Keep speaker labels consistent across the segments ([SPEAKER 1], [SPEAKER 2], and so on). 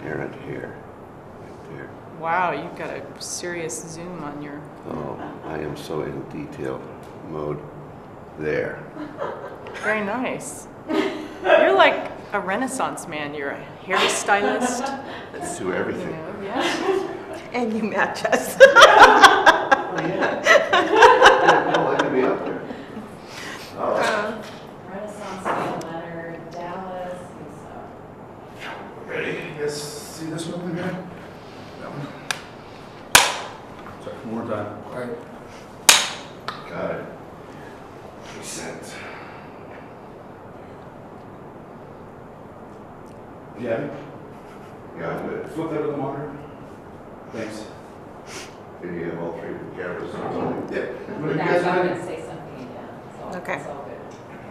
[SPEAKER 1] parent here, right there.
[SPEAKER 2] Wow, you've got a serious zoom on your...
[SPEAKER 1] Oh, I am so in detail mode there.
[SPEAKER 2] Very nice. You're like a Renaissance man. You're a hairstylist.
[SPEAKER 1] Let's do everything.
[SPEAKER 2] Yeah.
[SPEAKER 3] And you match us.
[SPEAKER 1] Oh, yeah. Yeah, no, I can be up there.
[SPEAKER 4] Renaissance man, Leonard, Dallas,
[SPEAKER 5] Ready? You guys see this one here? That one. Sorry, one more time. Quiet. Got it. Reset. You have it? Yeah, I'm good. Flip that to the monitor. Thanks.
[SPEAKER 1] Can you have all three cameras on?
[SPEAKER 5] Yeah. What do you
[SPEAKER 4] That's
[SPEAKER 5] guys
[SPEAKER 4] why I'm
[SPEAKER 5] want?
[SPEAKER 4] going to say something again. So
[SPEAKER 3] Okay.
[SPEAKER 4] It's all good.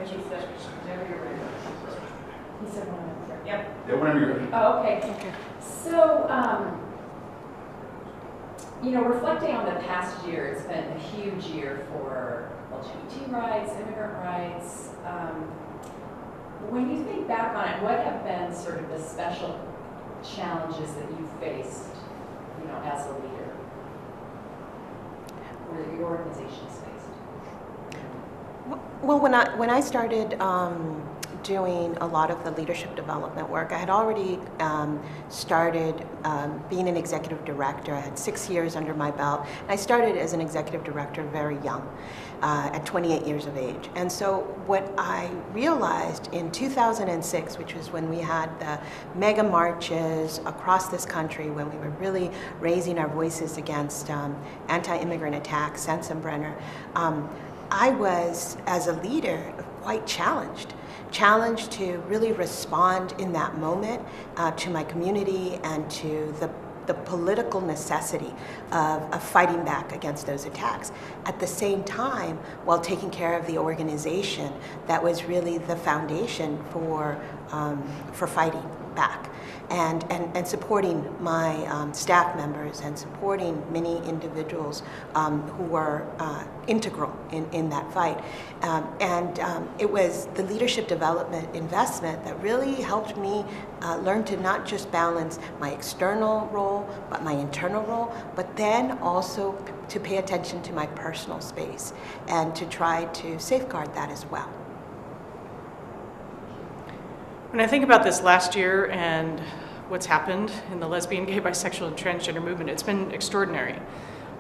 [SPEAKER 4] He said, whenever you're ready. He said whenever you're ready. Yep.
[SPEAKER 5] Yeah, whenever you're ready.
[SPEAKER 4] Oh, okay.
[SPEAKER 2] Okay.
[SPEAKER 4] So, reflecting on the past year, it's been a huge year for LGBT rights, immigrant rights. When you think back on it, what have been sort of the special challenges that you faced, as a leader, or that your organization has faced?
[SPEAKER 3] Well, when I started doing a lot of the leadership development work, I had already started being an executive director. I had 6 years under my belt. I started as an executive director very young, at 28 years of age. And so what I realized in 2006, which was when we had the mega marches across this country, when we were really raising our voices against anti-immigrant attacks, Sensenbrenner, I was, as a leader, quite challenged to really respond in that moment to my community and to the political necessity of fighting back against those attacks. At the same time, while taking care of the organization that was really the foundation for fighting back and supporting my staff members and supporting many individuals who were integral in that fight. It was the leadership development investment that really helped me learn to not just balance my external role, but my internal role, but then also to pay attention to my personal space and to try to safeguard that as well.
[SPEAKER 2] When I think about this last year and what's happened in the lesbian, gay, bisexual, and transgender movement, it's been extraordinary.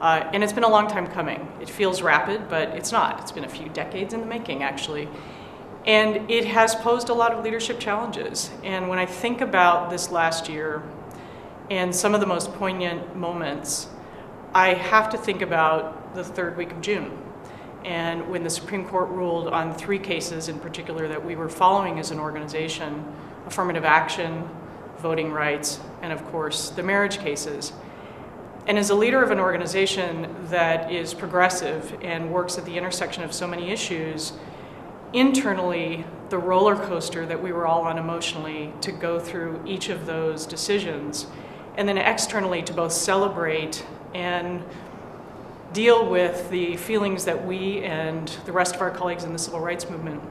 [SPEAKER 2] And it's been a long time coming. It feels rapid, but it's not. It's been a few decades in the making, actually. And it has posed a lot of leadership challenges. And when I think about this last year and some of the most poignant moments, I have to think about the third week of June. And when the Supreme Court ruled on 3 cases in particular that we were following as an organization, affirmative action, voting rights, and of course the marriage cases. And as a leader of an organization that is progressive and works at the intersection of so many issues, internally, the roller coaster that we were all on emotionally to go through each of those decisions, and then externally to both celebrate and deal with the feelings that we and the rest of our colleagues in the civil rights movement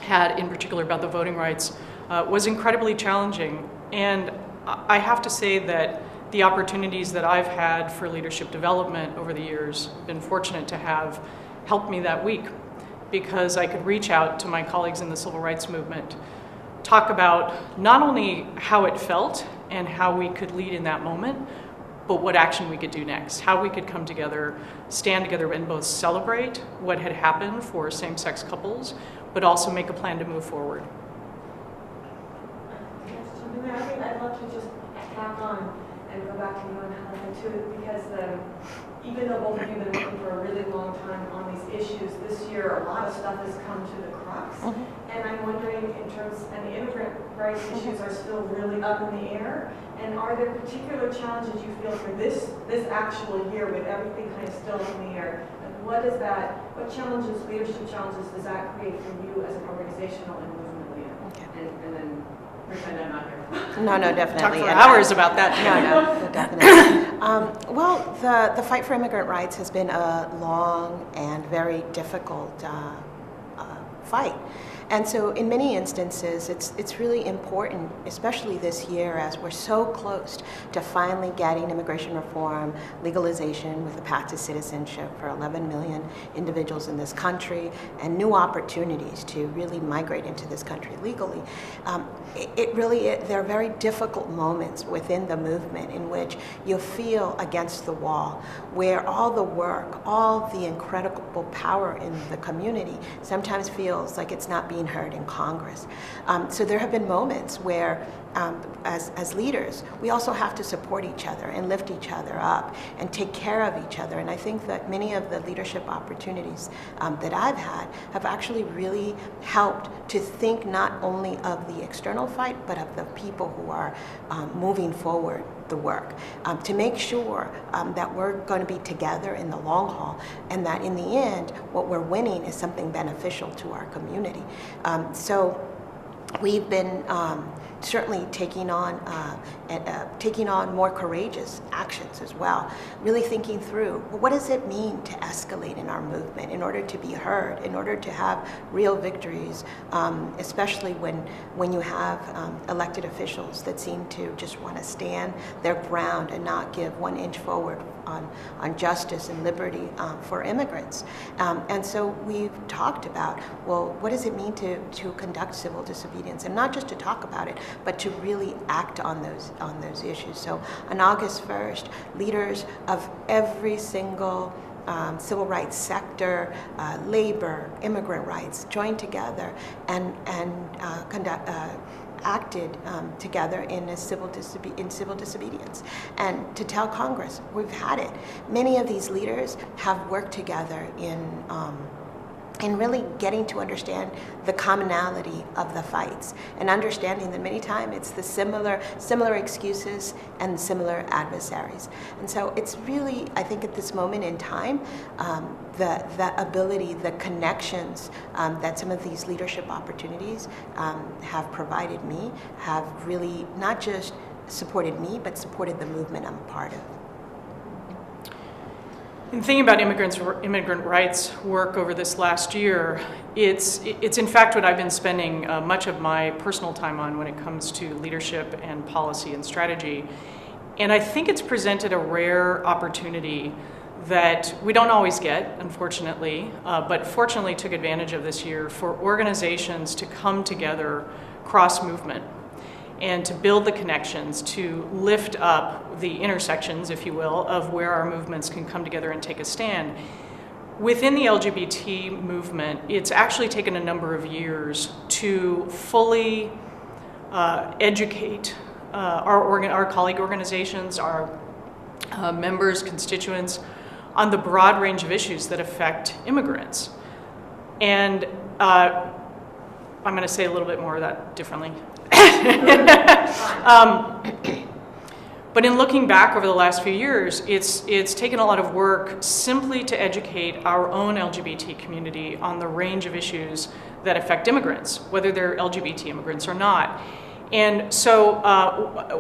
[SPEAKER 2] had, in particular about the voting rights, was incredibly challenging. And I have to say that the opportunities that I've had for leadership development over the years, been fortunate to have helped me that week, because I could reach out to my colleagues in the civil rights movement, talk about not only how it felt and how we could lead in that moment, but what action we could do next, how we could come together, stand together and both celebrate what had happened for same-sex couples, but also make a plan to move forward.
[SPEAKER 6] I think I'd love to just tack on and go back to you and Helen too, because even though both of you have been working for a really long time on these issues, this year a lot of stuff has come to the crux. And I'm wondering, and the immigrant rights issues are still really up in the air. And are there particular challenges you feel for this actual year with everything kind of still in the air? And what challenges, leadership challenges, does that create for you as an organizational and movement leader?
[SPEAKER 3] Okay.
[SPEAKER 6] And then pretend I'm not here.
[SPEAKER 3] No, definitely.
[SPEAKER 2] Talk for hours about that.
[SPEAKER 3] No, definitely. Well, the fight for immigrant rights has been a long and very difficult fight. And so in many instances, it's really important, especially this year as we're so close to finally getting immigration reform, legalization with a path to citizenship for 11 million individuals in this country, and new opportunities to really migrate into this country legally. There are very difficult moments within the movement in which you feel against the wall, where all the work, all the incredible power in the community sometimes feels like it's not being heard in Congress. So there have been moments where as leaders, we also have to support each other and lift each other up and take care of each other. And I think that many of the leadership opportunities that I've had have actually really helped to think not only of the external fight, but of the people who are moving forward the work, to make sure that we're going to be together in the long haul, and that in the end, what we're winning is something beneficial to our community. So we've been certainly taking on more courageous actions as well, really thinking through, well, what does it mean to escalate in our movement in order to be heard, in order to have real victories, especially when you have elected officials that seem to just want to stand their ground and not give 1 inch forward on justice and liberty for immigrants. And so we've talked about, well, what does it mean to conduct civil disobedience, and not just to talk about it, but to really act on those issues. So on August 1st, leaders of every single civil rights sector, labor, immigrant rights, joined together and acted together in civil disobedience, and to tell Congress, we've had it. Many of these leaders have worked together in really getting to understand the commonality of the fights, and understanding that many times it's the similar excuses and similar adversaries. And so it's really, I think at this moment in time, the ability, the connections that some of these leadership opportunities have provided me have really not just supported me, but supported the movement I'm a part of.
[SPEAKER 2] In thinking about immigrant rights work over this last year, it's in fact what I've been spending much of my personal time on when it comes to leadership and policy and strategy. And I think it's presented a rare opportunity that we don't always get, unfortunately, but fortunately took advantage of this year for organizations to come together cross-movement and to build the connections, to lift up the intersections, if you will, of where our movements can come together and take a stand. Within the LGBT movement, it's actually taken a number of years to fully educate our colleague organizations, our members, constituents, on the broad range of issues that affect immigrants. And I'm going to say a little bit more of that differently. But in looking back over the last few years, it's taken a lot of work simply to educate our own LGBT community on the range of issues that affect immigrants, whether they're LGBT immigrants or not. And so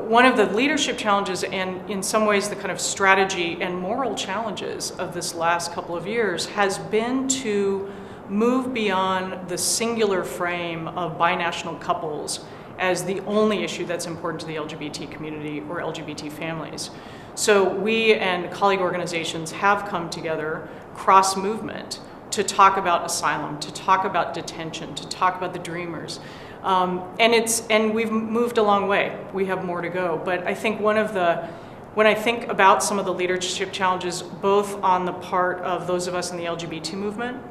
[SPEAKER 2] one of the leadership challenges, and in some ways the kind of strategy and moral challenges of this last couple of years, has been to move beyond the singular frame of binational couples as the only issue that's important to the LGBT community or LGBT families. So we and colleague organizations have come together cross-movement to talk about asylum, to talk about detention, to talk about the dreamers. And we've moved a long way. We have more to go. But I think when I think about some of the leadership challenges, both on the part of those of us in the LGBT movement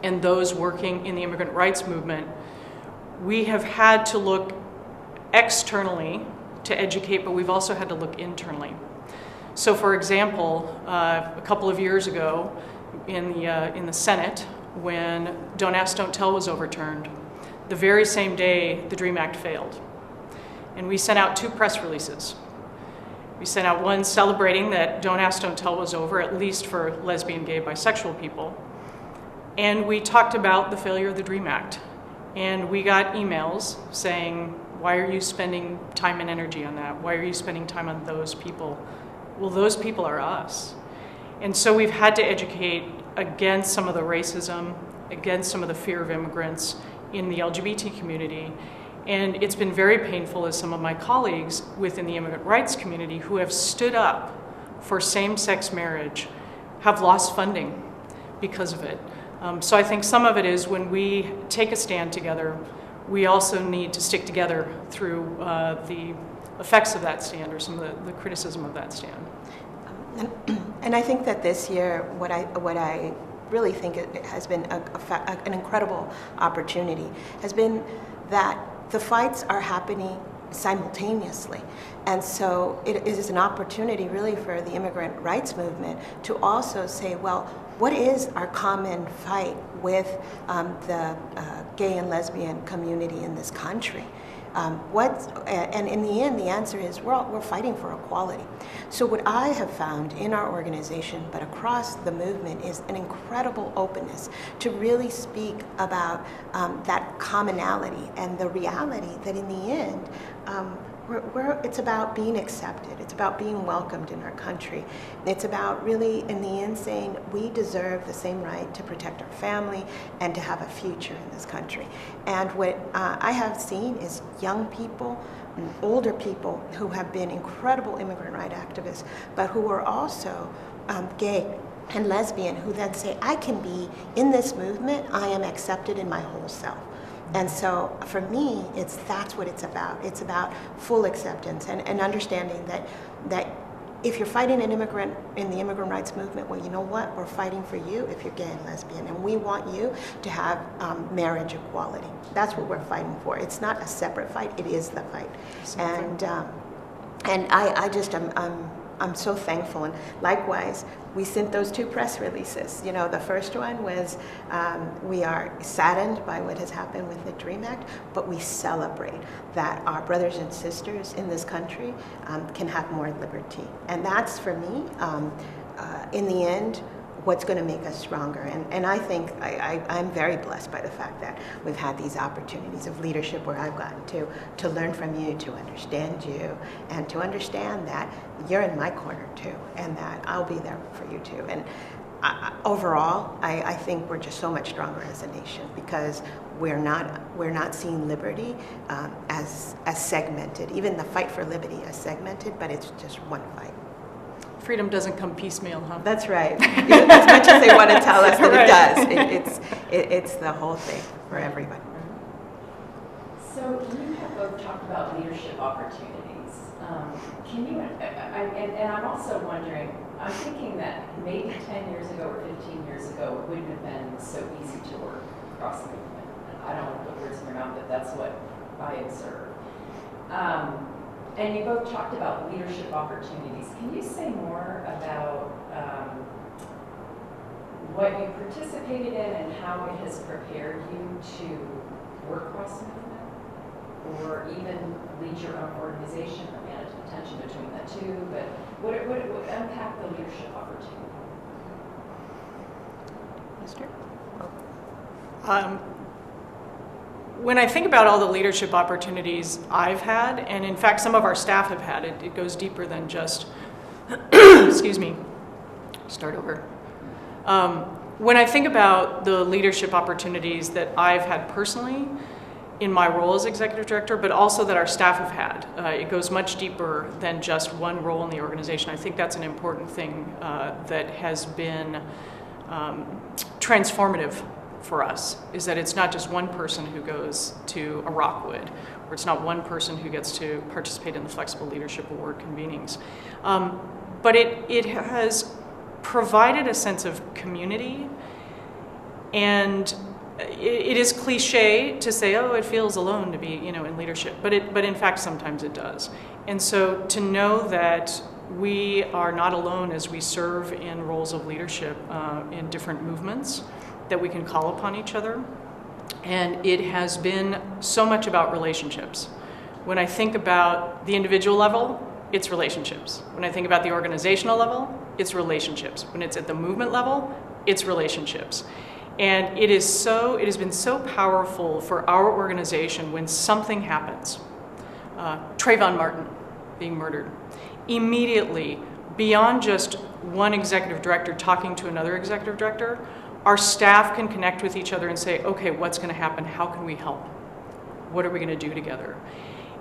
[SPEAKER 2] and those working in the immigrant rights movement, we have had to look externally to educate, but we've also had to look internally. So for example, a couple of years ago in the Senate, when Don't Ask, Don't Tell was overturned, the very same day the DREAM Act failed. And we sent out 2 press releases. We sent out one celebrating that Don't Ask, Don't Tell was over, at least for lesbian, gay, bisexual people. And we talked about the failure of the DREAM Act. And we got emails saying, why are you spending time and energy on that? Why are you spending time on those people? Well, those people are us. And so we've had to educate against some of the racism, against some of the fear of immigrants, in the LGBT community. And it's been very painful as some of my colleagues within the immigrant rights community who have stood up for same-sex marriage have lost funding because of it. So I think some of it is when we take a stand together, we also need to stick together through the effects of that stand or some of the criticism of that stand.
[SPEAKER 3] And I think that this year, what I really think it has been an incredible opportunity has been that the fights are happening simultaneously. And so it is an opportunity really for the immigrant rights movement to also say, well, what is our common fight with the gay and lesbian community in this country? And in the end, the answer is we're fighting for equality. So what I have found in our organization, but across the movement, is an incredible openness to really speak about that commonality and the reality that in the end, it's about being accepted. It's about being welcomed in our country. It's about really, in the end, saying we deserve the same right to protect our family and to have a future in this country. And what I have seen is young people, older people who have been incredible immigrant rights activists, but who are also gay and lesbian, who then say, I can be in this movement, I am accepted in my whole self. And so for me, that's what it's about. It's about full acceptance and understanding that if you're fighting in the immigrant rights movement, well, you know what? We're fighting for you if you're gay and lesbian, and we want you to have marriage equality. That's what we're fighting for. It's not a separate fight. It is the fight. And I'm so thankful. And likewise, we sent those 2 press releases. You know, the first one was, we are saddened by what has happened with the DREAM Act, but we celebrate that our brothers and sisters in this country can have more liberty. And that's, for me, in the end, what's going to make us stronger. And I think I'm very blessed by the fact that we've had these opportunities of leadership where I've gotten to learn from you, to understand you, and to understand that you're in my corner too, and that I'll be there for you too. And overall, I think we're just so much stronger as a nation because we're not seeing liberty as segmented. Even the fight for liberty is segmented, but it's just one fight.
[SPEAKER 2] Freedom doesn't come piecemeal, huh?
[SPEAKER 3] That's right. As much as they want to tell us that
[SPEAKER 2] Right.
[SPEAKER 3] it does, it's the whole thing for everybody.
[SPEAKER 4] So you have both talked about leadership opportunities. Can you, and I'm also wondering, I'm thinking that maybe 10 years ago or 15 years ago, it wouldn't have been so easy to work across the movement. I don't want to put words in your mouth, but that's what I observe. And you both talked about leadership opportunities. Can you say more about what you participated in and how it has prepared you to work cross movement, or even lead your own organization or manage the tension between the two? But what unpack the leadership opportunity?
[SPEAKER 2] When I think about all the leadership opportunities I've had, and in fact some of our staff have had, it goes deeper than just, excuse me, start over. When I think about the leadership opportunities that I've had personally in my role as executive director, but also that our staff have had, it goes much deeper than just one role in the organization. I think that's an important thing that has been transformative for us, is that it's not just one person who goes to a Rockwood, or it's not one person who gets to participate in the Flexible Leadership Award convenings. But it has provided a sense of community, and it is cliche to say, oh, it feels alone to be, in leadership, but in fact sometimes it does. And so to know that we are not alone as we serve in roles of leadership in different movements, that we can call upon each other. And it has been so much about relationships. When I think about the individual level, it's relationships. When I think about the organizational level, it's relationships. When it's at the movement level, it's relationships. And it has been so powerful for our organization when something happens. Trayvon Martin being murdered. Immediately, beyond just one executive director talking to another executive director, our staff can connect with each other and say, okay, what's going to happen? How can we help? What are we going to do together?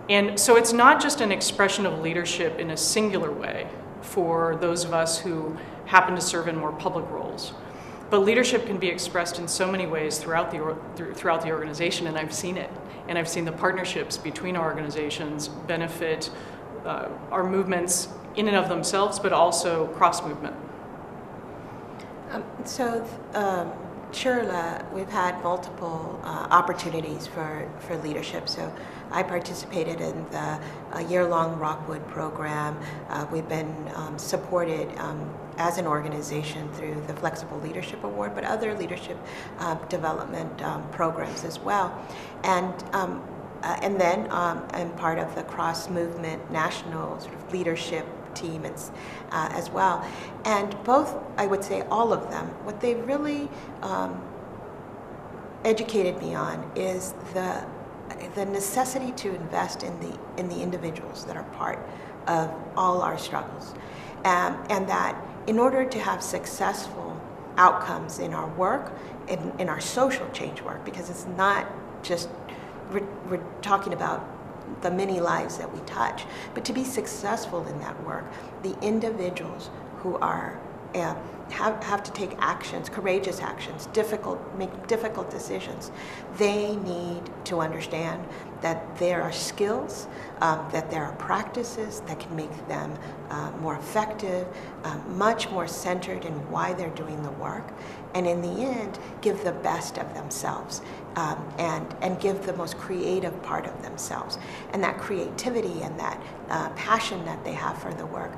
[SPEAKER 2] And so it's not just an expression of leadership in a singular way for those of us who happen to serve in more public roles. But leadership can be expressed in so many ways throughout the organization, and I've seen it. And I've seen the partnerships between our organizations benefit our movements in and of themselves, but also cross-movement.
[SPEAKER 3] Sure, we've had multiple opportunities for leadership. So I participated in the year-long Rockwood program. We've been supported as an organization through the Flexible Leadership Award, but other leadership development programs as well. And then I'm part of the cross-movement national sort of leadership team as well. And both, I would say all of them, what they really educated me on is the necessity to invest in the individuals that are part of all our struggles. And that in order to have successful outcomes in our work, in our social change work, because it's not just, we're talking about the many lives that we touch, but to be successful in that work, the individuals who are have to take actions, courageous actions, make difficult decisions. They need to understand that there are skills, that there are practices that can make them more effective, much more centered in why they're doing the work, and in the end, give the best of themselves, and give the most creative part of themselves. And that creativity and that passion that they have for the work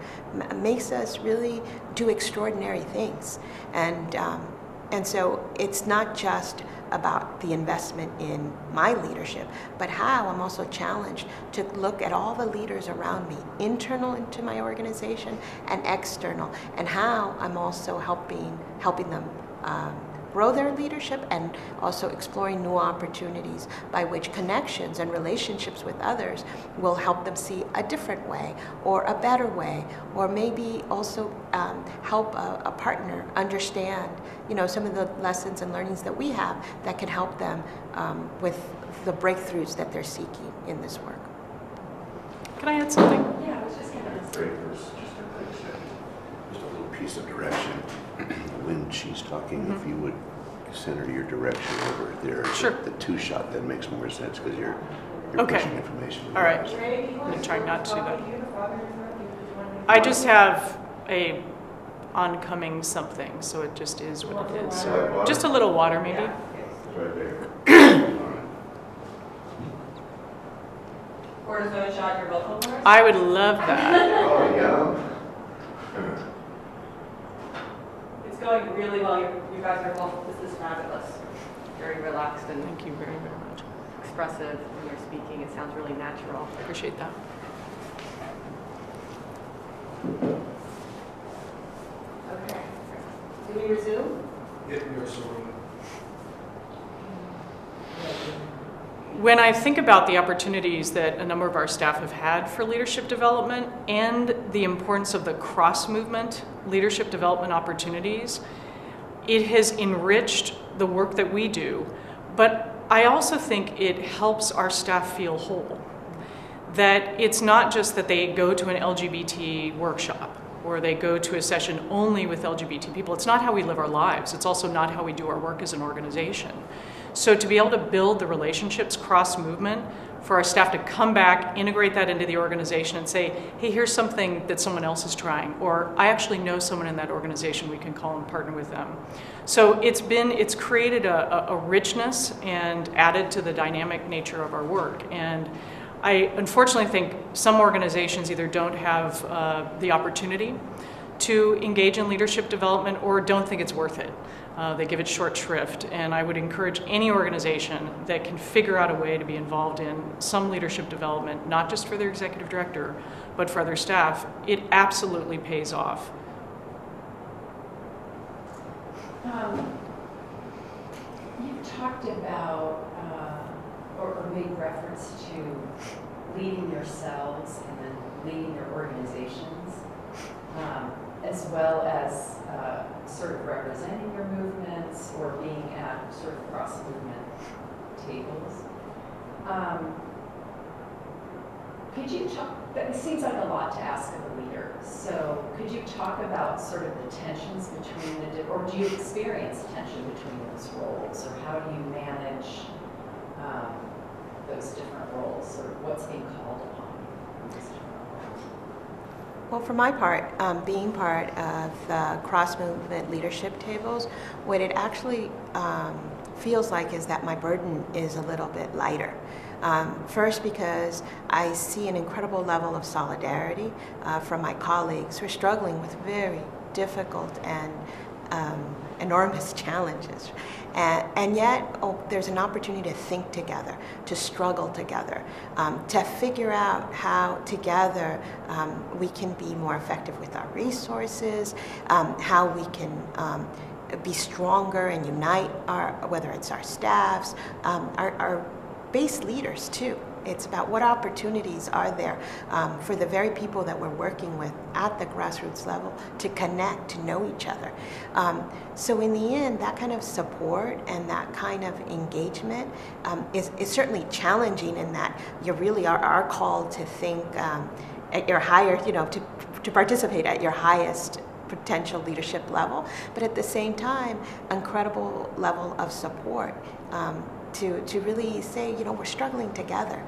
[SPEAKER 3] makes us really do extraordinary things. And so it's not just about the investment in my leadership, but how I'm also challenged to look at all the leaders around me, internal into my organization and external, and how I'm also helping them grow their leadership, and also exploring new opportunities by which connections and relationships with others will help them see a different way or a better way, or maybe also help a partner understand, some of the lessons and learnings that we have that can help them with the breakthroughs that they're seeking in this work.
[SPEAKER 2] Can I add something?
[SPEAKER 4] Yeah, I was just going to
[SPEAKER 1] Just a little piece of direction. When she's talking, if you would center your direction over there,
[SPEAKER 2] Sure.
[SPEAKER 1] The two-shot then makes more sense because you're
[SPEAKER 2] Okay.
[SPEAKER 1] pushing information.
[SPEAKER 2] All right. I'm trying not to do that. I just have a oncoming something, so it just is what it is. So just a little water, maybe.
[SPEAKER 5] It's right there.
[SPEAKER 6] Cortisone shot your vocal cords?
[SPEAKER 2] I would love that.
[SPEAKER 5] Oh, yeah.
[SPEAKER 6] It's going really well. You guys are both, this is fabulous.
[SPEAKER 7] Very relaxed and
[SPEAKER 2] Thank you very, very much.
[SPEAKER 7] expressive when you're speaking. It sounds really natural.
[SPEAKER 2] Appreciate that.
[SPEAKER 3] Okay. Do we resume?
[SPEAKER 2] When I think about the opportunities that a number of our staff have had for leadership development and the importance of the cross-movement leadership development opportunities, it has enriched the work that we do, but I also think it helps our staff feel whole. That it's not just that they go to an LGBT workshop or they go to a session only with LGBT people. It's not how we live our lives. It's also not how we do our work as an organization. So to be able to build the relationships cross-movement, for our staff to come back, integrate that into the organization and say, hey, here's something that someone else is trying, or I actually know someone in that organization, we can call and partner with them. So it's created a richness and added to the dynamic nature of our work. And I unfortunately think some organizations either don't have the opportunity to engage in leadership development or don't think it's worth it. They give it short shrift, and I would encourage any organization that can figure out a way to be involved in some leadership development, not just for their executive director, but for other staff. It absolutely pays off.
[SPEAKER 4] You've talked about or made reference to leading yourselves and then leading your organizations, as well as sort of representing your movements or being at sort of cross-movement tables. Could you talk, it seems like a lot to ask of a leader, so could you talk about sort of the tensions between or do you experience tension between those roles, or how do you manage those different roles, or what's being called upon in those different roles?
[SPEAKER 3] Well, for my part, being part of the cross-movement leadership tables, what it actually feels like is that my burden is a little bit lighter. First, because I see an incredible level of solidarity from my colleagues who are struggling with very difficult and enormous challenges. And yet, there's an opportunity to think together, to struggle together, to figure out how together we can be more effective with our resources, how we can be stronger and unite whether it's our staffs, our base leaders too. It's about what opportunities are there for the very people that we're working with at the grassroots level to connect, to know each other. So in the end, that kind of support and that kind of engagement is certainly challenging in that you really are called to think at your higher, to participate at your highest potential leadership level, but at the same time, incredible level of support to really say, we're struggling together.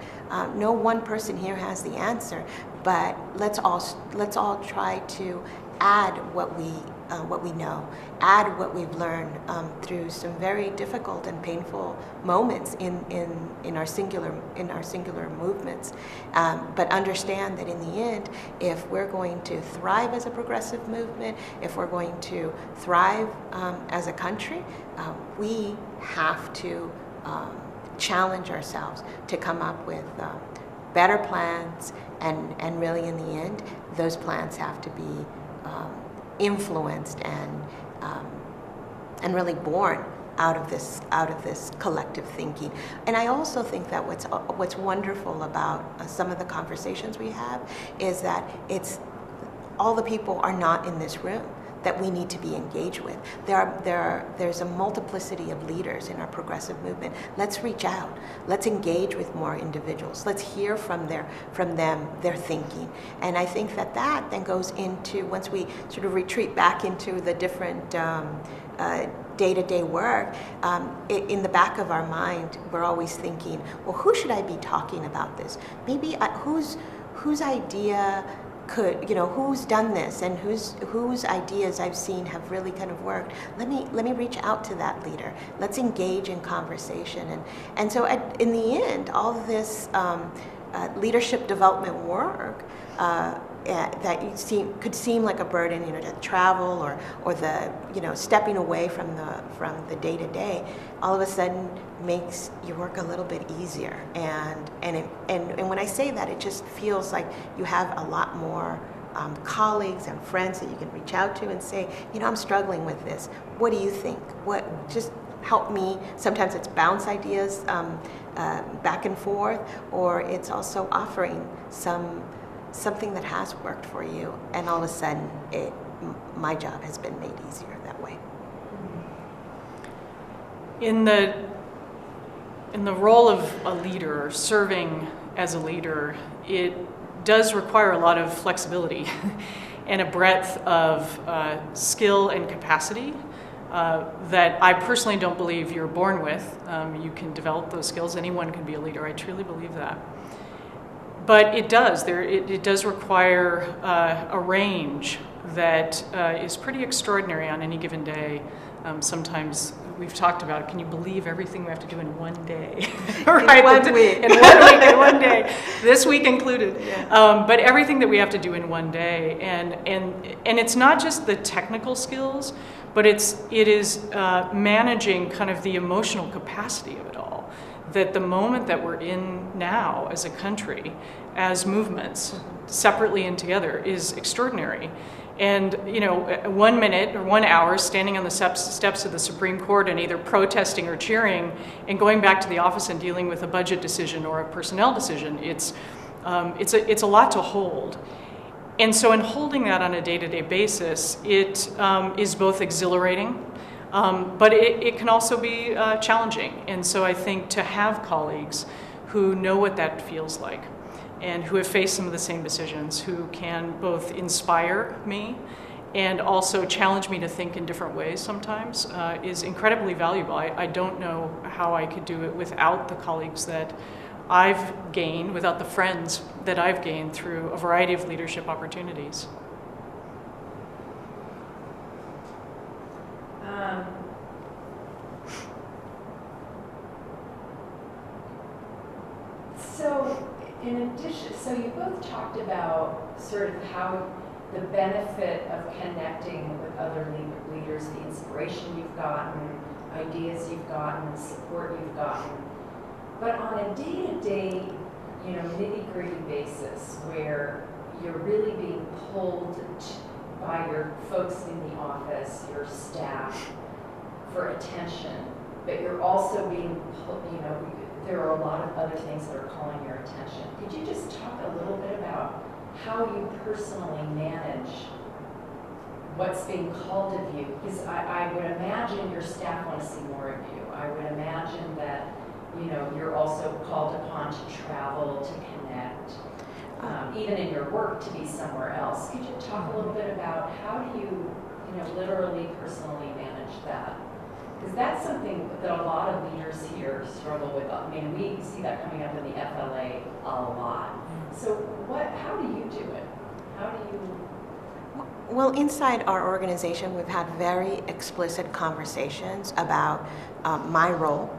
[SPEAKER 3] No one person here has the answer, but let's all try to add what we know, add what we've learned through some very difficult and painful moments in our singular movements. But understand that in the end, if we're going to thrive as a progressive movement, if we're going to thrive as a country, we have to challenge ourselves to come up with better plans, and really in the end, those plans have to be influenced and really born out of this collective thinking. And I also think that what's wonderful about some of the conversations we have is that all the people are not in this room that we need to be engaged with. There's a multiplicity of leaders in our progressive movement. Let's reach out. Let's engage with more individuals. Let's hear from them, their thinking. And I think that then goes into, once we sort of retreat back into the different day-to-day work, in the back of our mind, we're always thinking, well, who should I be talking about this? Maybe whose idea who's done this and whose ideas I've seen have really kind of worked. Let me reach out to that leader. Let's engage in conversation. And so in the end, all of this leadership development work that could seem like a burden, to travel or the stepping away from the day to day, all of a sudden makes your work a little bit easier. And when I say that, it just feels like you have a lot more colleagues and friends that you can reach out to and say, I'm struggling with this. What do you think? Just help me. Sometimes it's bounce ideas back and forth, or it's also offering something that has worked for you, and all of a sudden my job has been made easier that way.
[SPEAKER 2] In the role of a leader, serving as a leader, it does require a lot of flexibility and a breadth of skill and capacity that I personally don't believe you're born with. You can develop those skills. Anyone can be a leader. I truly believe that. But it does require a range that is pretty extraordinary on any given day. Sometimes we've talked about, can you believe everything we have to do in one day? Right?
[SPEAKER 3] In 1 week.
[SPEAKER 2] In 1 week, in 1 day, this week included. Yeah. But everything that we have to do in 1 day, and it's not just the technical skills, but it is managing kind of the emotional capacity of it all. That the moment that we're in now as a country, as movements, separately and together, is extraordinary. And 1 minute or 1 hour standing on the steps of the Supreme Court and either protesting or cheering, and going back to the office and dealing with a budget decision or a personnel decision, it's a lot to hold. And so in holding that on a day-to-day basis, it is both exhilarating, but it can also be challenging. And so I think to have colleagues who know what that feels like and who have faced some of the same decisions, who can both inspire me and also challenge me to think in different ways sometimes, is incredibly valuable. I don't know how I could do it without the colleagues that I've gained, without the friends that I've gained through a variety of leadership opportunities.
[SPEAKER 4] So in addition, so you both talked about sort of how the benefit of connecting with other leaders, the inspiration you've gotten, ideas you've gotten, support you've gotten. But on a day-to-day, nitty-gritty basis where you're really being pulled by your folks in the office, your staff, for attention, but you're also being pulled, there are a lot of other things that are calling your attention. Could you just talk a little bit about how you personally manage what's being called of you? Because I would imagine your staff want to see more of you. I would imagine that you're also called upon to travel, to connect, even in your work to be somewhere else. Could you talk a little bit about how do you, literally, personally manage that? Because that's something that a lot of leaders here struggle with. I mean, we see that coming up in the FLA a lot. So how do you do it? How do you?
[SPEAKER 3] Well, inside our organization, we've had very explicit conversations about my role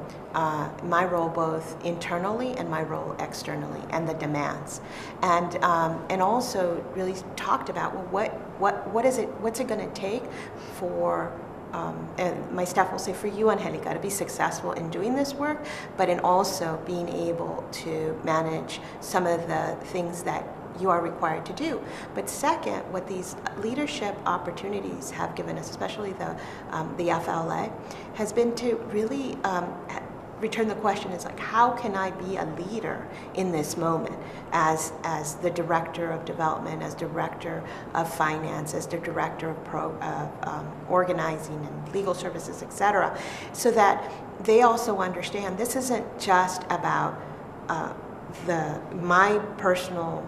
[SPEAKER 3] both internally and my role externally, and the demands, and also really talked about, well, what's it going to take for. And my staff will say, for you, Angelica, to be successful in doing this work, but in also being able to manage some of the things that you are required to do. But second, what these leadership opportunities have given us, especially the FLA, has been to really return the question is like, how can I be a leader in this moment as the director of development, as director of finance, as the director of organizing and legal services, etc., so that they also understand this isn't just about my personal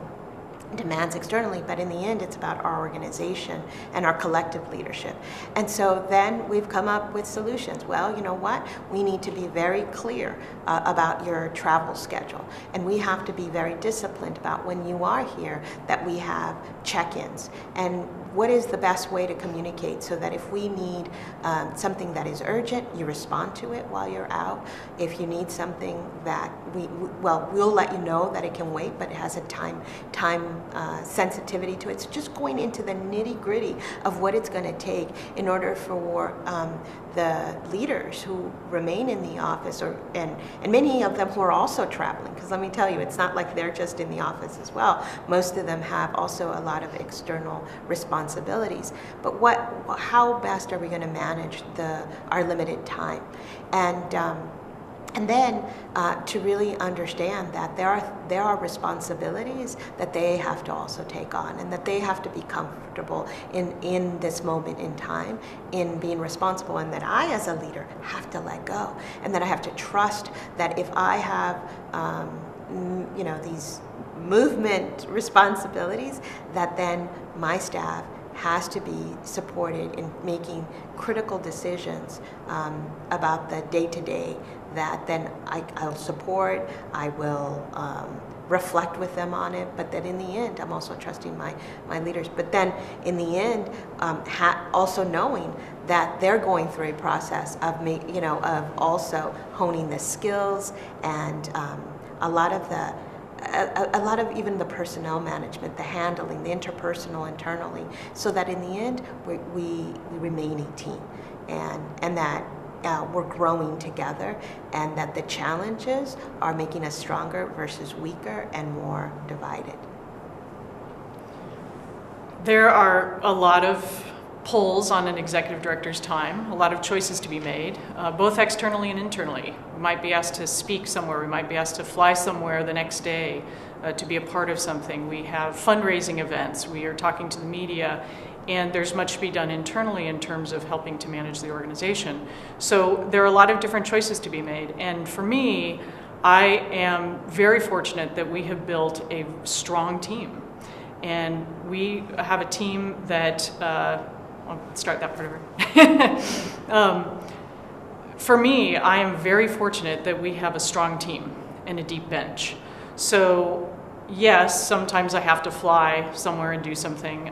[SPEAKER 3] demands externally, but in the end it's about our organization and our collective leadership. And so then we've come up with solutions. Well, you know what? We need to be very clear about your travel schedule, and we have to be very disciplined about when you are here that we have check-ins, and what is the best way to communicate so that if we need something that is urgent, you respond to it while you're out. If you need something that we'll let you know that it can wait, but it has a time sensitivity to it. So just going into the nitty-gritty of what it's going to take in order for the leaders who remain in the office, and many of them who are also traveling, because let me tell you, it's not like they're just in the office as well. Most of them have also a lot of external responsibilities. But how best are we going to manage our limited time? And then to really understand that there are responsibilities that they have to also take on, and that they have to be comfortable in this moment in time, in being responsible, and that I as a leader have to let go, and that I have to trust that if I have these movement responsibilities, that then my staff has to be supported in making critical decisions about the day-to-day, that then I'll support, I will reflect with them on it, but that in the end, I'm also trusting my leaders. But then in the end, also knowing that they're going through a process of also honing the skills and a lot of even the personnel management, the handling, the interpersonal internally, so that in the end we remain a team, and that we're growing together, and that the challenges are making us stronger versus weaker and more divided.
[SPEAKER 2] There are a lot of pulls on an executive director's time, a lot of choices to be made, both externally and internally. We might be asked to speak somewhere, we might be asked to fly somewhere the next day to be a part of something. We have fundraising events, we are talking to the media, and there's much to be done internally in terms of helping to manage the organization. So there are a lot of different choices to be made, and for me, I am very fortunate that we have built a strong team. And we have a team that, I'll start that part over. For me, I am very fortunate that we have a strong team and a deep bench. So yes, sometimes I have to fly somewhere and do something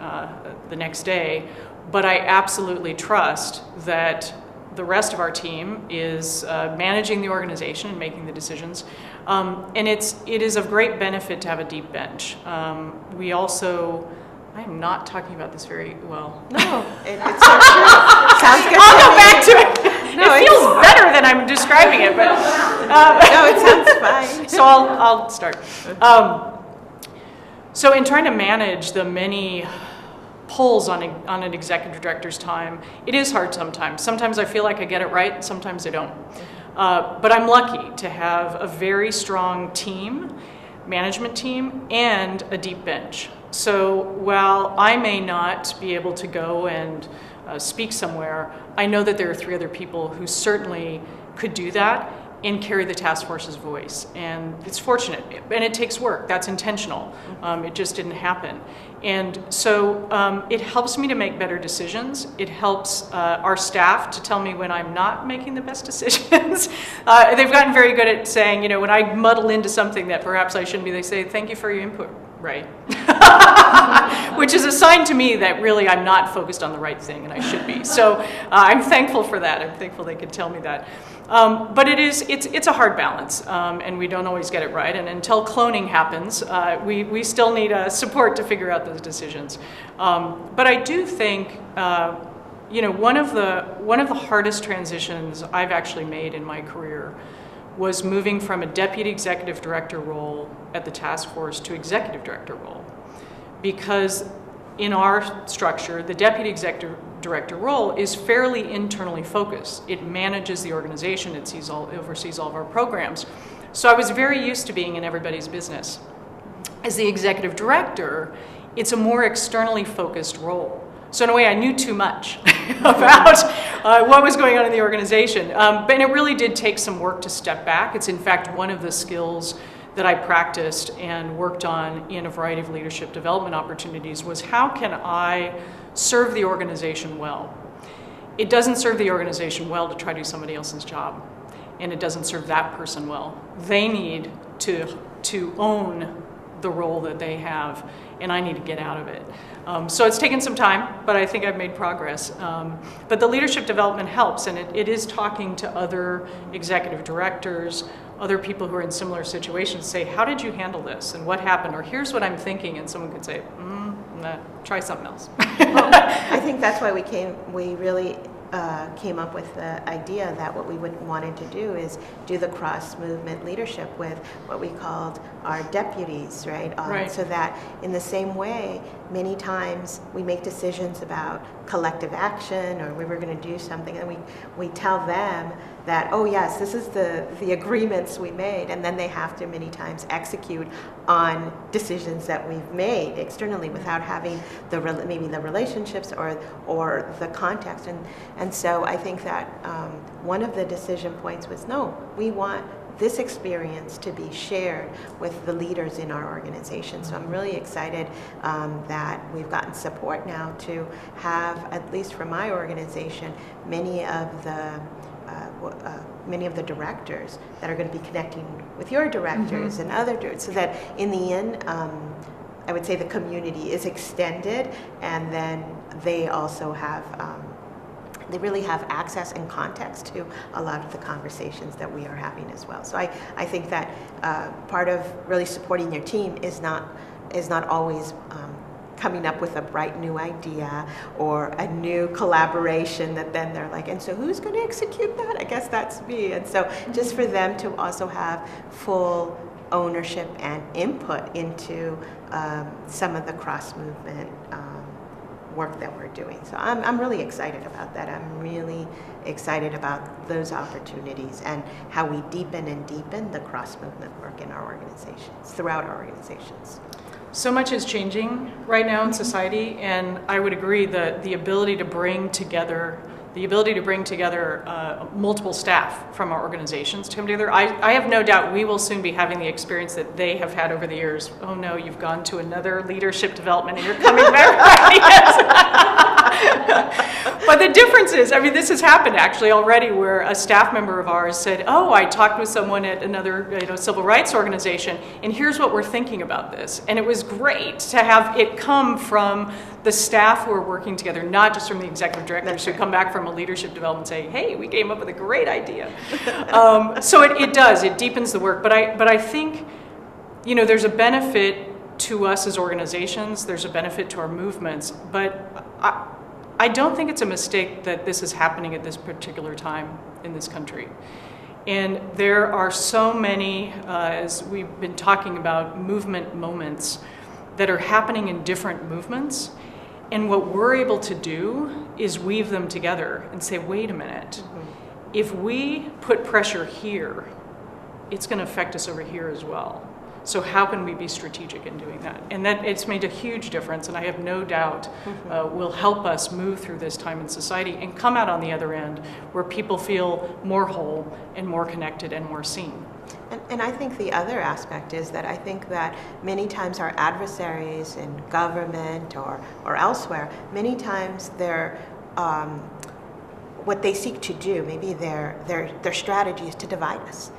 [SPEAKER 2] the next day, but I absolutely trust that the rest of our team is managing the organization and making the decisions. And it is of great benefit to have a deep bench. We also, I'm not talking about this very well.
[SPEAKER 3] No, it's so true. Sounds good.
[SPEAKER 2] I'll
[SPEAKER 3] to
[SPEAKER 2] go
[SPEAKER 3] me.
[SPEAKER 2] back to it.
[SPEAKER 3] No,
[SPEAKER 2] it feels better than I'm describing it, but
[SPEAKER 3] No, it sounds fine.
[SPEAKER 2] so I'll start. So in trying to manage the many pulls on an executive director's time, it is hard sometimes. Sometimes I feel like I get it right, sometimes I don't. But I'm lucky to have a very strong team, management team, and a deep bench. So while I may not be able to go and speak somewhere, I know that there are 3 other people who certainly could do that and carry the task force's voice. And it's fortunate, and it takes work. That's intentional. It just didn't happen. And so it helps me to make better decisions. It helps our staff to tell me when I'm not making the best decisions. They've gotten very good at saying, when I muddle into something that perhaps I shouldn't be, they say, "Thank you for your input, Ray." Which is a sign to me that really I'm not focused on the right thing, and I should be. So I'm thankful for that. I'm thankful they could tell me that. But it's a hard balance, and we don't always get it right. And until cloning happens, we still need support to figure out those decisions. But I do think, one of the hardest transitions I've actually made in my career was moving from a deputy executive director role at the task force to executive director role. Because in our structure, the deputy executive director role is fairly internally focused. It manages the organization, it oversees all of our programs. So I was very used to being in everybody's business. As the executive director, it's a more externally focused role. So in a way, I knew too much about what was going on in the organization. But it really did take some work to step back. It's in fact one of the skills that I practiced and worked on in a variety of leadership development opportunities was how can I serve the organization well? It doesn't serve the organization well to try to do somebody else's job, and it doesn't serve that person well. They need to own the role that they have, and I need to get out of it. So it's taken some time, but I think I've made progress. But the leadership development helps, and it is talking to other executive directors, other people who are in similar situations, say, how did you handle this, and what happened, or here's what I'm thinking, and someone could say, nah, try something else.
[SPEAKER 3] Well, I think that's why we really came up with the idea that what we wanted to do is do the cross-movement leadership with what we called our deputies, right?
[SPEAKER 2] Right.
[SPEAKER 3] So that in the same way, many times we make decisions about collective action or we were going to do something, and we tell them that, oh yes, this is the agreements we made, and then they have to many times execute on decisions that we've made externally without having maybe the relationships or the context. And so I think that one of the decision points was, no, we want this experience to be shared with the leaders in our organization. So I'm really excited that we've gotten support now to have, at least from my organization, many of the directors that are going to be connecting with your directors and other directors, so that in the end, I would say the community is extended, and then they also have they really have access and context to a lot of the conversations that we are having as well. So I think that part of really supporting your team is not always coming up with a bright new idea or a new collaboration that then they're like, and so who's going to execute that? I guess that's me. And so just for them to also have full ownership and input into some of the cross-movement work that we're doing. So I'm really excited about that. I'm really excited about those opportunities and how we deepen and deepen the cross-movement work in our organizations, throughout our organizations.
[SPEAKER 2] So much is changing right now in society, and I would agree that the ability to bring together multiple staff from our organizations to come together, I have no doubt we will soon be having the experience that they have had over the years. Oh no, you've gone to another leadership development and you're coming back. But the difference is, I mean, this has happened actually already, where a staff member of ours said, oh, I talked with someone at another civil rights organization, and here's what we're thinking about this. And it was great to have it come from the staff who are working together, not just from the executive directors who come back from a leadership development saying, hey, we came up with a great idea. So it deepens the work. But I think, there's a benefit to us as organizations, there's a benefit to our movements, but I don't think it's a mistake that this is happening at this particular time in this country. And there are so many, as we've been talking about, movement moments that are happening in different movements. And what we're able to do is weave them together and say, wait a minute, if we put pressure here, it's going to affect us over here as well. So how can we be strategic in doing that? And that it's made a huge difference, and I have no doubt will help us move through this time in society and come out on the other end where people feel more whole and more connected and more seen.
[SPEAKER 3] And I think the other aspect is that I think that many times our adversaries in government or elsewhere, many times they're what they seek to do, maybe their strategy is to divide us.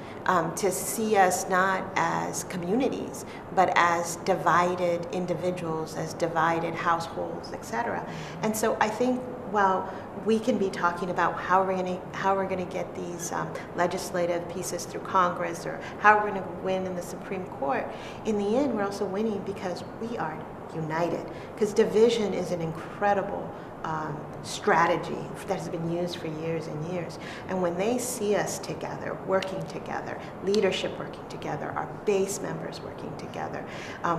[SPEAKER 3] To see us not as communities, but as divided individuals, as divided households, etc. And so I think, while we can be talking about how we're going to get these legislative pieces through Congress, or how we're going to win in the Supreme Court, in the end, we're also winning because we are united. Because division is an incredible strategy that has been used for years and years. And when they see us together, working together, leadership working together, our base members working together,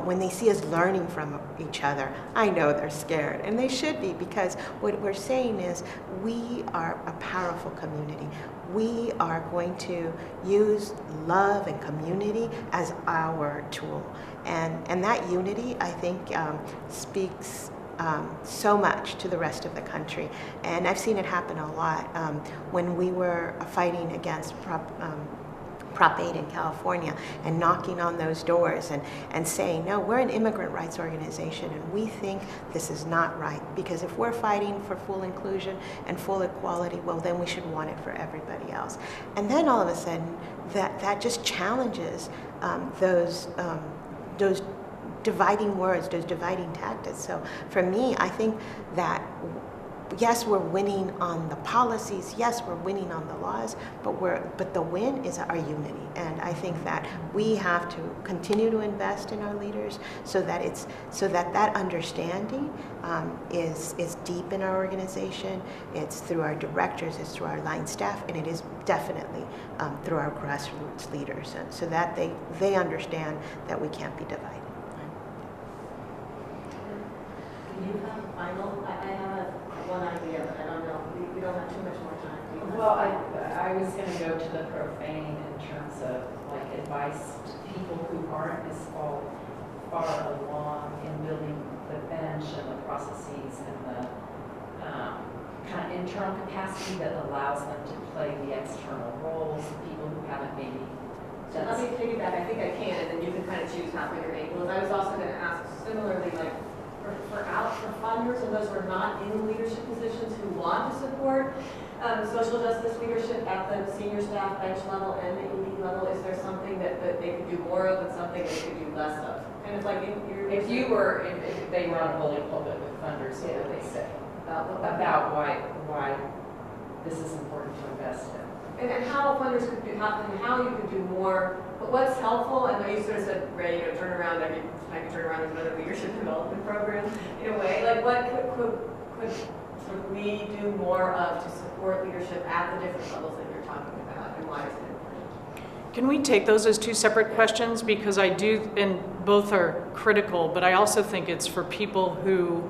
[SPEAKER 3] when they see us learning from each other, I know they're scared. And they should be, because what we're saying is we are a powerful community. We are going to use love and community as our tool. And that unity, I think, speaks so much to the rest of the country. And I've seen it happen a lot. When we were fighting against Prop 8 in California and knocking on those doors and saying, no, we're an immigrant rights organization and we think this is not right, because if we're fighting for full inclusion and full equality, well, then we should want it for everybody else. And then all of a sudden, that just challenges those dividing words, those dividing tactics. So for me, I think that yes, we're winning on the policies, yes, we're winning on the laws, but the win is our unity. And I think that we have to continue to invest in our leaders so that that understanding is deep in our organization. It's through our directors, it's through our line staff, and it is definitely through our grassroots leaders, so that they understand that we can't be divided.
[SPEAKER 6] Do you have a final? I have one idea, but I don't know. We don't have too much more time.
[SPEAKER 4] Well, I was going to go to the profane in terms of like advice to people who aren't as far along in building the bench and the processes and the kind of internal capacity that allows them to play the external roles, people who haven't maybe done.
[SPEAKER 6] Let me piggyback. I think I can, and then you can kind of choose halfway your angle. I was also going to ask similarly, like, for funders and those who are not in leadership positions who want to support social justice leadership at the senior staff bench level and the ED level, is there something that they could do more of and something they could do less of? Kind of like if they were on a bully pulpit with funders, what would they say about why this is important to invest in? And how funders could do, how you could do more, but what's helpful, I know you sort of said, Ray, turn around every time you turn around, there's another leadership development program, in a way, like what could sort of we do more of to support leadership at the different levels that you're talking about, and why is it important?
[SPEAKER 2] Can we take those as two separate questions? Because I do, and both are critical, but I also think it's for people who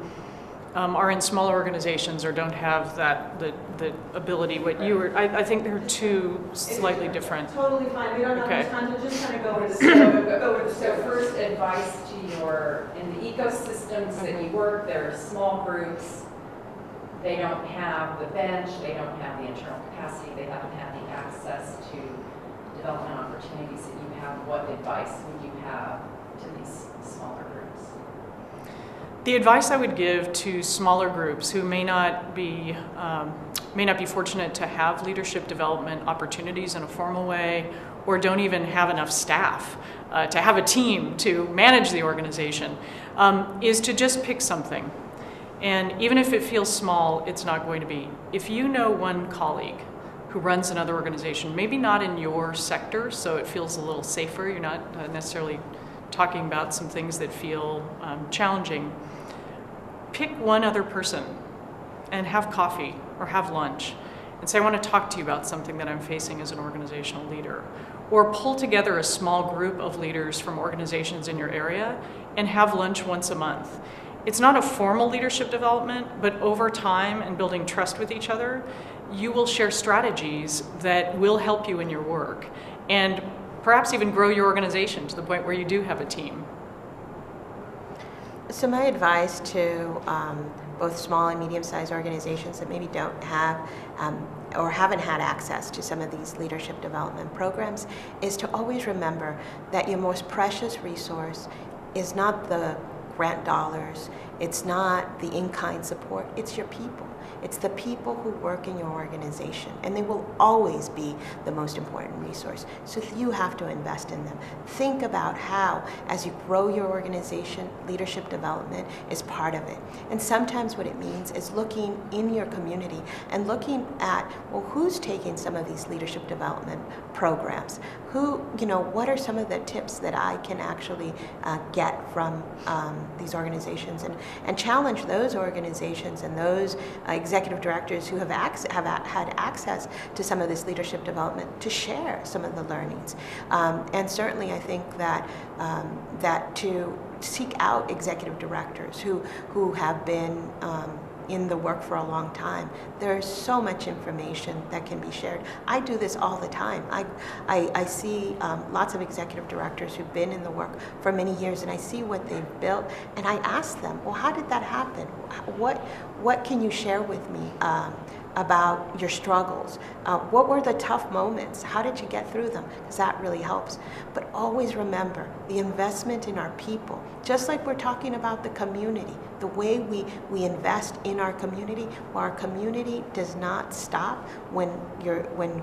[SPEAKER 2] are in smaller organizations or don't have the ability. What you were, I think they're two slightly different.
[SPEAKER 6] Totally fine, we don't have
[SPEAKER 2] Okay.
[SPEAKER 6] much time to just kind of go over the
[SPEAKER 4] So first, advice to in the ecosystems that you work, there are small groups. They don't have the bench, they don't have the internal capacity, they haven't had the access to development opportunities that you have. What advice would you have to these smaller groups?
[SPEAKER 2] The advice I would give to smaller groups who may not be fortunate to have leadership development opportunities in a formal way, or don't even have enough staff to have a team to manage the organization, is to just pick something. And even if it feels small, it's not going to be. If you know one colleague who runs another organization, maybe not in your sector, so it feels a little safer, you're not necessarily talking about some things that feel challenging, pick one other person and have coffee or have lunch and say, I want to talk to you about something that I'm facing as an organizational leader. Or pull together a small group of leaders from organizations in your area and have lunch once a month. It's not a formal leadership development, but over time and building trust with each other, you will share strategies that will help you in your work and perhaps even grow your organization to the point where you do have a team.
[SPEAKER 3] So my advice to both small and medium-sized organizations that maybe don't have or haven't had access to some of these leadership development programs is to always remember that your most precious resource is not the grant dollars, it's not the in-kind support, it's your people. It's the people who work in your organization, and they will always be the most important resource. So you have to invest in them. Think about how, as you grow your organization, leadership development is part of it. And sometimes what it means is looking in your community and looking at, well, who's taking some of these leadership development programs? Who, what are some of the tips that I can actually get from these organizations, and challenge those organizations and those executive directors who have had access to some of this leadership development to share some of the learnings. And certainly I think that to seek out executive directors who have been in the work for a long time. There's so much information that can be shared. I do this all the time. I see lots of executive directors who've been in the work for many years, and I see what they've built, and I ask them, well, how did that happen? What can you share with me about your struggles? What were the tough moments? How did you get through them? Because that really helps. But always remember the investment in our people. Just like we're talking about the community, the way we invest in our community, well, our community does not stop when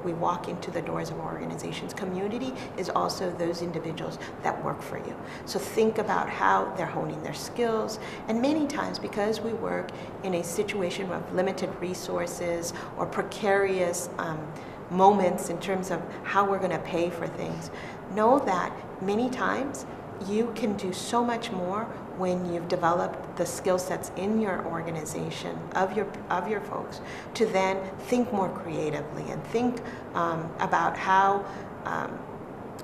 [SPEAKER 3] we walk into the doors of our organizations. Community is also those individuals that work for you. So think about how they're honing their skills. And many times, because we work in a situation of limited resources or precarious moments in terms of how we're going to pay for things, know that many times you can do so much more when you've developed the skill sets in your organization of your folks to then think more creatively and think about how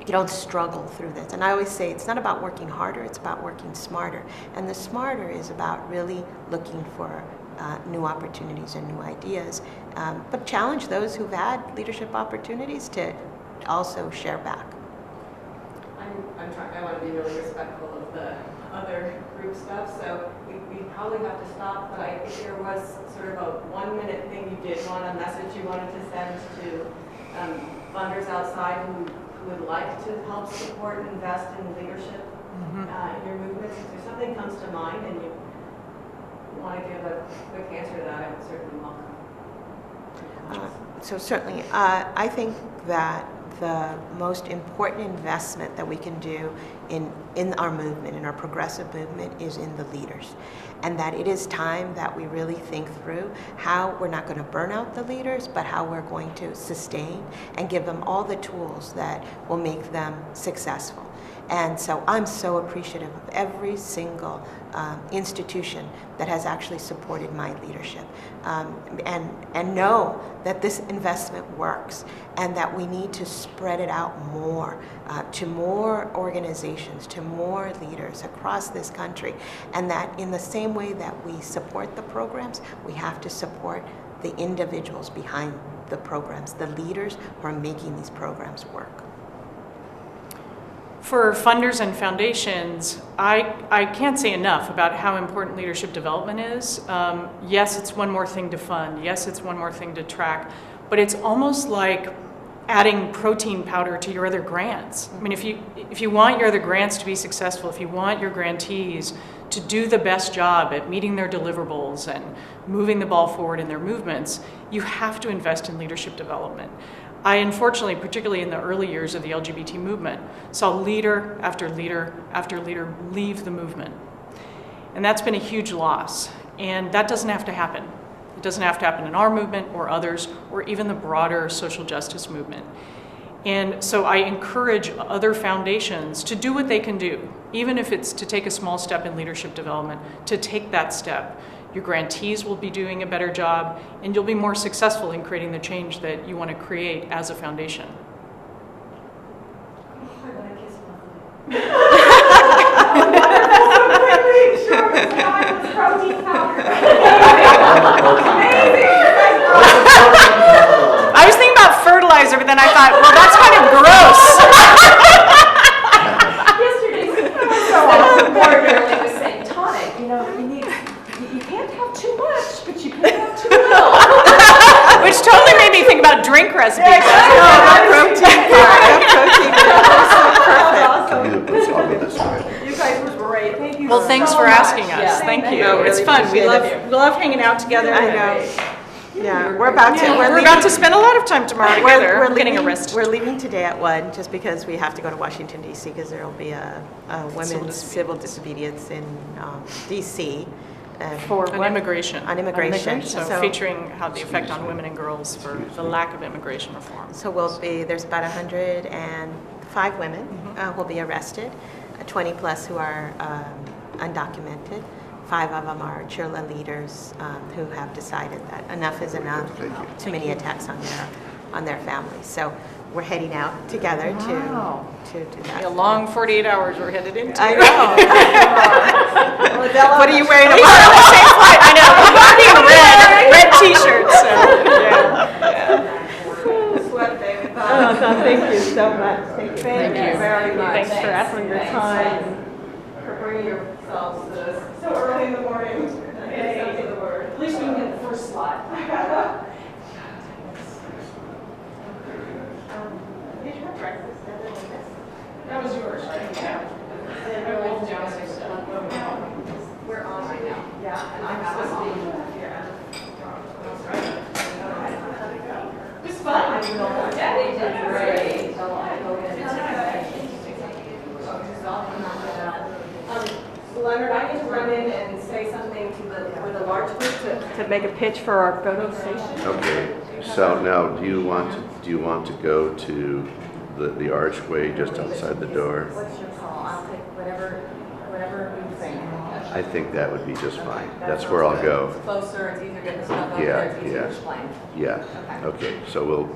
[SPEAKER 3] you don't struggle through this. And I always say it's not about working harder, it's about working smarter. And the smarter is about really looking for new opportunities and new ideas, but challenge those who've had leadership opportunities to also share back.
[SPEAKER 7] I want to be really respectful of the other group stuff, so we probably have to stop, but I think there was sort of a 1-minute thing you did want, a message you wanted to send to funders outside who would like to help support and invest in leadership in your movements. If there's something comes to mind and you want to give a quick answer to that, I would certainly welcome.
[SPEAKER 3] So certainly, I think that the most important investment that we can do in our movement, in our progressive movement, is in the leaders. And that it is time that we really think through how we're not going to burn out the leaders, but how we're going to sustain and give them all the tools that will make them successful. And so I'm so appreciative of every single institution that has actually supported my leadership, and know that this investment works and that we need to spread it out more to more organizations, to more leaders across this country, and that in the same way that we support the programs, we have to support the individuals behind the programs, the leaders who are making these programs work.
[SPEAKER 2] For funders and foundations, I can't say enough about how important leadership development is. Yes, it's one more thing to fund. Yes, it's one more thing to track. But it's almost like adding protein powder to your other grants. I mean, if you want your other grants to be successful, if you want your grantees to do the best job at meeting their deliverables and moving the ball forward in their movements, you have to invest in leadership development. I unfortunately, particularly in the early years of the LGBT movement, saw leader after leader after leader leave the movement. And that's been a huge loss. And that doesn't have to happen. It doesn't have to happen in our movement or others or even the broader social justice movement. And so I encourage other foundations to do what they can do, even if it's to take a small step in leadership development, to take that step. Your grantees will be doing a better job, and you'll be more successful in creating the change that you want to create as a foundation.
[SPEAKER 6] I want to kiss Wonderful, sure, it's protein powder. Amazing!
[SPEAKER 2] I was thinking about fertilizer, but then I thought, well, that's kind of gross.
[SPEAKER 4] Yesterday, someone was saying, tonic, you can't have too much, but you can't have too little.
[SPEAKER 2] Which totally made me think about drink recipes.
[SPEAKER 3] Protein
[SPEAKER 1] I'll go this way.
[SPEAKER 6] You guys were great. Thank you
[SPEAKER 2] Well,
[SPEAKER 6] so
[SPEAKER 2] thanks for
[SPEAKER 6] much.
[SPEAKER 2] asking us.
[SPEAKER 4] Yeah,
[SPEAKER 2] Thank you.
[SPEAKER 3] No,
[SPEAKER 2] It's
[SPEAKER 3] really
[SPEAKER 2] fun. We
[SPEAKER 3] appreciate
[SPEAKER 2] love hanging out together.
[SPEAKER 3] I know. Yeah, we're about to.
[SPEAKER 2] We're about to spend a lot of time tomorrow together.
[SPEAKER 3] We're
[SPEAKER 2] We're getting a
[SPEAKER 3] leaving-
[SPEAKER 2] wrist.
[SPEAKER 3] We're leaving today at 1 just because we have to go to Washington, D.C. because there will be a women's civil disobedience in D.C. For
[SPEAKER 2] On immigration.
[SPEAKER 3] On immigration.
[SPEAKER 2] So featuring how the effect on women and girls for the lack of immigration reform.
[SPEAKER 3] So there's about 105 women who will be arrested, 20 plus who are undocumented. 5 of them are Chirla leaders who have decided that enough is enough. Too many attacks on their families. So we're heading out together to do that.
[SPEAKER 2] A long 48 hours we're headed into.
[SPEAKER 3] I know. What are you wearing?
[SPEAKER 2] We are on the same flight. I know. We're red T-shirts. So, yeah.
[SPEAKER 6] Sweat, David.
[SPEAKER 3] Thank you so much.
[SPEAKER 6] Thank you very much.
[SPEAKER 2] Thanks for asking
[SPEAKER 6] your time, for bringing yourselves to this so early in the morning. Say the word.
[SPEAKER 4] At least we can get the first slot.
[SPEAKER 3] Did you have breakfast other than this?
[SPEAKER 4] That was yours, right? Yeah.
[SPEAKER 6] We're on right now. Yeah, and I'm supposed to be here.
[SPEAKER 4] It was fun. Yeah, they did great.
[SPEAKER 6] Leonard, I need to run in and say something with a large group to make a pitch for our photo station.
[SPEAKER 1] Okay, so now do you want to go to the archway just outside the door?
[SPEAKER 6] What's your call? I'll take whatever you think.
[SPEAKER 1] I think that would be just fine. That's where I'll go.
[SPEAKER 6] It's closer, it's easier getting stuff over
[SPEAKER 1] Yeah,
[SPEAKER 6] there, it's easier
[SPEAKER 1] yeah.
[SPEAKER 6] to explain.
[SPEAKER 1] Yeah, okay, so we'll